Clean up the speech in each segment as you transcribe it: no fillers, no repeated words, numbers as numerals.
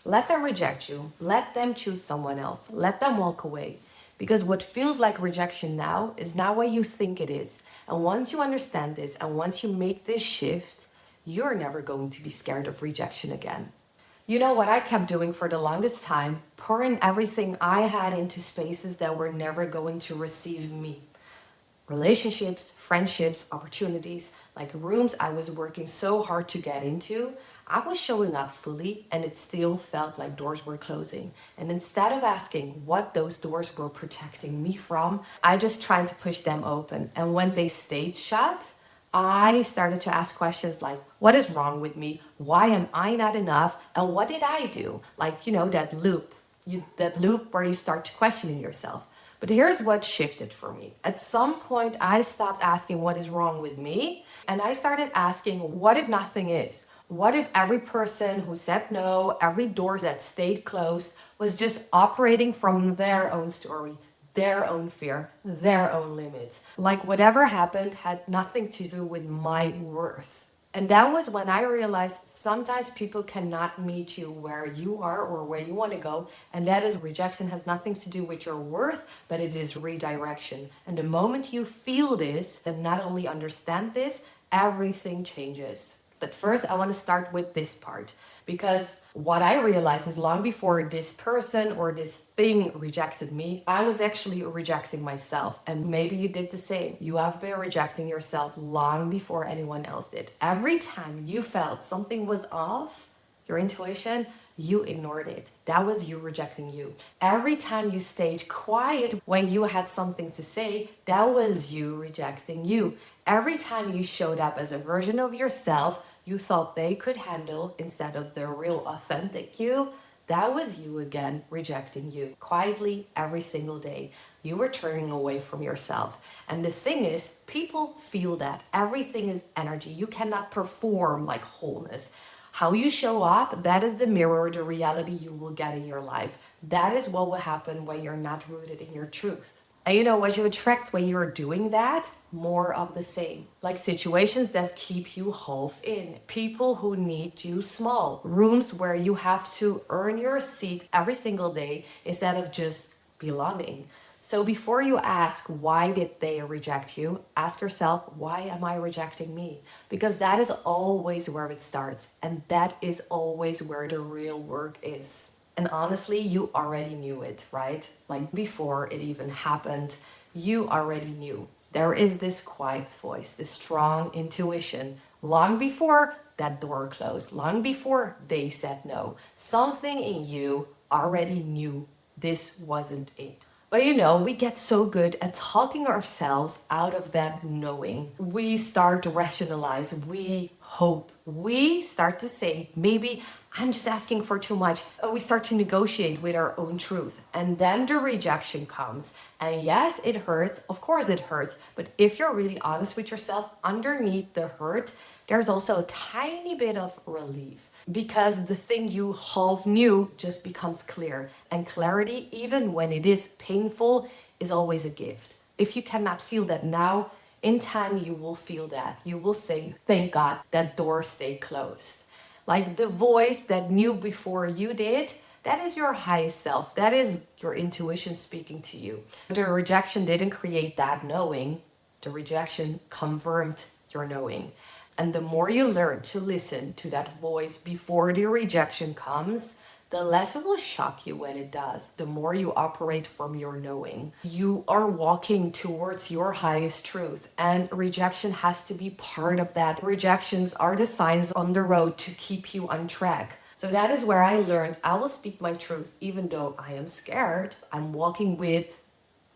Let them reject you. Let them choose someone else. Let them walk away. Because what feels like rejection now is not what you think it is. And once you understand this and once you make this shift, you're never going to be scared of rejection again. You know what I kept doing for the longest time? Pouring everything I had into spaces that were never going to receive me. Relationships, friendships, opportunities, like rooms I was working so hard to get into. I was showing up fully and it still felt like doors were closing. And instead of asking what those doors were protecting me from, I just tried to push them open. And when they stayed shut, I started to ask questions like, what is wrong with me? Why am I not enough? And what did I do? Like, that loop. That loop where you start questioning yourself. But here's what shifted for me. At some point, I stopped asking what is wrong with me, and I started asking, what if nothing is? What if every person who said no, every door that stayed closed, was just operating from their own story, their own fear, their own limits? Like whatever happened had nothing to do with my worth. And that was when I realized sometimes people cannot meet you where you are or where you want to go. And that is rejection has nothing to do with your worth, but it is redirection. And the moment you feel this and not only understand this, everything changes. But first, I want to start with this part because what I realized is long before this person or this thing rejected me, I was actually rejecting myself. And maybe you did the same. You have been rejecting yourself long before anyone else did. Every time you felt something was off, your intuition, you ignored it. That was you rejecting you. Every time you stayed quiet when you had something to say, that was you rejecting you. Every time you showed up as a version of yourself you thought they could handle instead of the real authentic you, that was you again rejecting you. Quietly every single day, you were turning away from yourself. And the thing is, people feel that. Everything is energy. You cannot perform like wholeness. How you show up, that is the mirror, the reality you will get in your life. That is what will happen when you're not rooted in your truth. And you know what you attract when you're doing that? More of the same. Like situations that keep you half in. People who need you small. Rooms where you have to earn your seat every single day instead of just belonging. So before you ask why did they reject you, ask yourself, why am I rejecting me? Because that is always where it starts. And that is always where the real work is. And honestly, you already knew it, right? Like before it even happened, you already knew. There is this quiet voice, this strong intuition, long before that door closed, long before they said no. Something in you already knew this wasn't it. But we get so good at talking ourselves out of that knowing. We start to rationalize, we hope, we start to say, maybe I'm just asking for too much. We start to negotiate with our own truth. And then the rejection comes. And yes, it hurts. Of course it hurts. But if you're really honest with yourself, underneath the hurt, there's also a tiny bit of relief. Because the thing you half knew just becomes clear. And clarity, even when it is painful, is always a gift. If you cannot feel that now, in time you will feel that. You will say, thank God that door stayed closed. Like the voice that knew before you did, that is your highest self. That is your intuition speaking to you. The rejection didn't create that knowing. The rejection confirmed your knowing. And the more you learn to listen to that voice before the rejection comes, the less it will shock you when it does. The more you operate from your knowing. You are walking towards your highest truth, and rejection has to be part of that. Rejections are the signs on the road to keep you on track. So that is where I learned I will speak my truth even though I am scared. I'm walking with,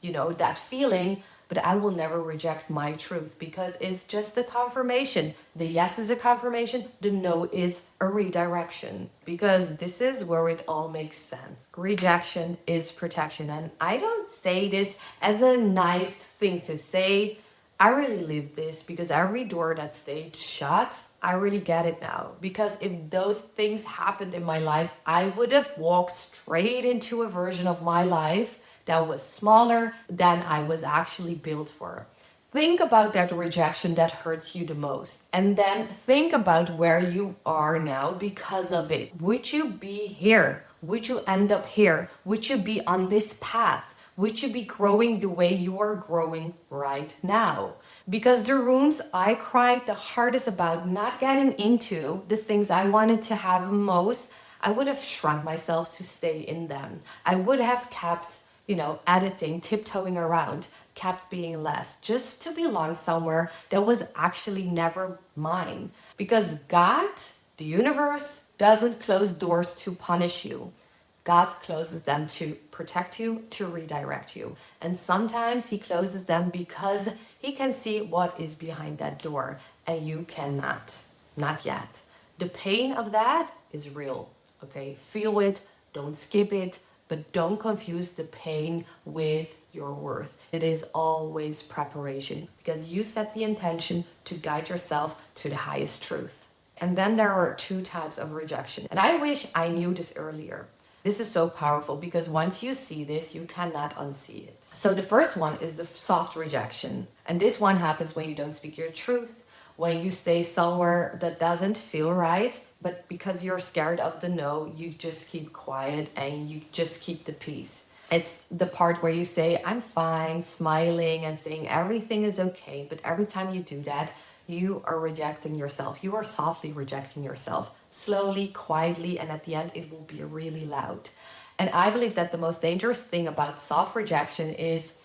that feeling, but I will never reject my truth because it's just the confirmation. The yes is a confirmation, the no is a redirection. Because this is where it all makes sense. Rejection is protection. And I don't say this as a nice thing to say. I really live this because every door that stayed shut, I really get it now. Because if those things happened in my life, I would have walked straight into a version of my life that was smaller than I was actually built for. think about that rejection that hurts you the most. And then think about where you are now because of it. Would you be here? Would you end up here? Would you be on this path? Would you be growing the way you are growing right now? Because the rooms I cried the hardest about not getting into, the things I wanted to have most, I would have shrunk myself to stay in them. I would have kept, editing, tiptoeing around, kept being less, just to belong somewhere that was actually never mine. Because God, the universe, doesn't close doors to punish you. God closes them to protect you, to redirect you. And sometimes he closes them because he can see what is behind that door and you cannot. Not yet. The pain of that is real, okay? Feel it, don't skip it, but don't confuse the pain with your worth. It is always preparation because you set the intention to guide yourself to the highest truth. And then there are two types of rejection. And I wish I knew this earlier. This is so powerful because once you see this, you cannot unsee it. So the first one is the soft rejection. And this one happens when you don't speak your truth, when you stay somewhere that doesn't feel right, but because you're scared of the no, you just keep quiet and you just keep the peace. It's the part where you say, I'm fine, smiling and saying everything is okay. But every time you do that, you are rejecting yourself. You are softly rejecting yourself, slowly, quietly, and at the end, it will be really loud. And I believe that the most dangerous thing about soft rejection is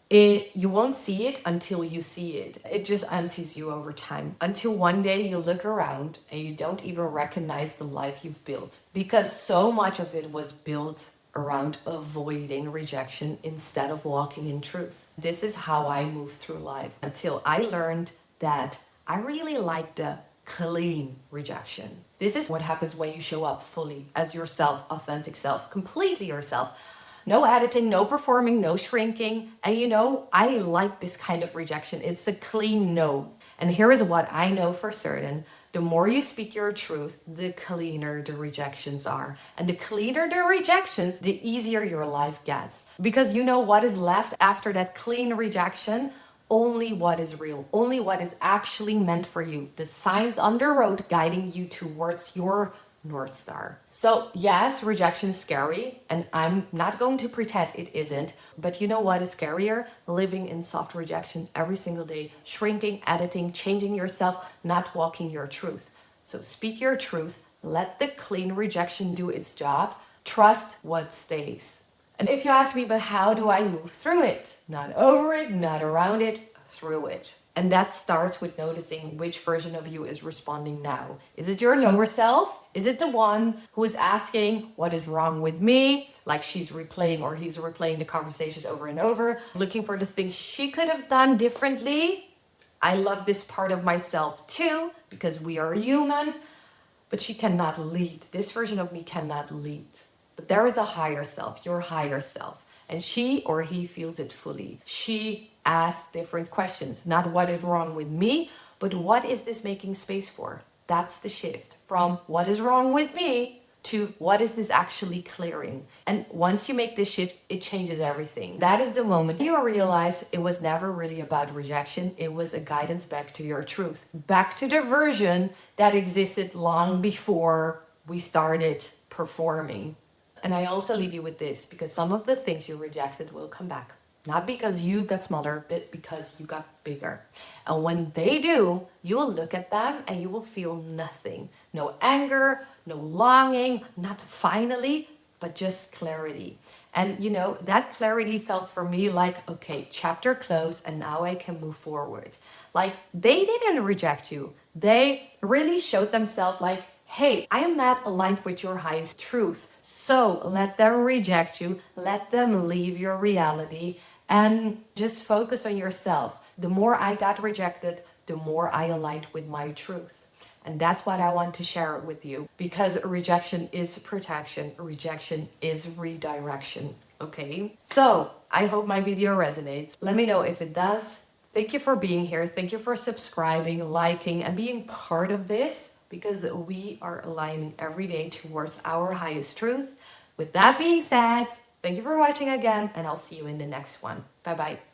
you won't see it until you see it. It just empties you over time until one day you look around and you don't even recognize the life you've built because so much of it was built around avoiding rejection instead of walking in truth. This is how I moved through life until I learned that I really like the clean rejection. This is what happens when you show up fully as yourself, authentic self, completely yourself. No editing, no performing, no shrinking. And I like this kind of rejection. It's a clean no. And here is what I know for certain. The more you speak your truth, the cleaner the rejections are. And the cleaner the rejections, the easier your life gets. Because you know what is left after that clean rejection? Only what is real, only what is actually meant for you. The signs on the road guiding you towards your North Star. So yes, rejection is scary, and I'm not going to pretend it isn't. But you know what is scarier? Living in soft rejection every single day, shrinking, editing, changing yourself, not walking your truth. So speak your truth, let the clean rejection do its job, trust what stays. And if you ask me, but how do I move through it? Not over it, not around it, through it. And that starts with noticing which version of you is responding now. Is it your lower self? Is it the one who is asking, what is wrong with me? Like she's replaying or he's replaying the conversations over and over, looking for the things she could have done differently. I love this part of myself too, because we are human, but she cannot lead. This version of me cannot lead. But there is a higher self, your higher self, and she or he feels it fully. She asks different questions, not what is wrong with me, but what is this making space for? That's the shift from what is wrong with me to what is this actually clearing? And once you make this shift, it changes everything. That is the moment you realize it was never really about rejection. It was a guidance back to your truth, back to the version that existed long before we started performing. And I also leave you with this, because some of the things you rejected will come back. Not because you got smaller, but because you got bigger. And when they do, you will look at them and you will feel nothing. No anger, no longing, not finally, but just clarity. And that clarity felt for me like, okay, chapter closed and now I can move forward. Like they didn't reject you. They really showed themselves like, hey, I am not aligned with your highest truth. So let them reject you, let them leave your reality, and just focus on yourself. The more I got rejected, the more I aligned with my truth. And that's what I want to share with you, because rejection is protection, rejection is redirection, okay? So I hope my video resonates. Let me know if it does. Thank you for being here. Thank you for subscribing, liking, and being part of this, because we are aligning every day towards our highest truth. With that being said, thank you for watching again, and I'll see you in the next one. Bye-bye.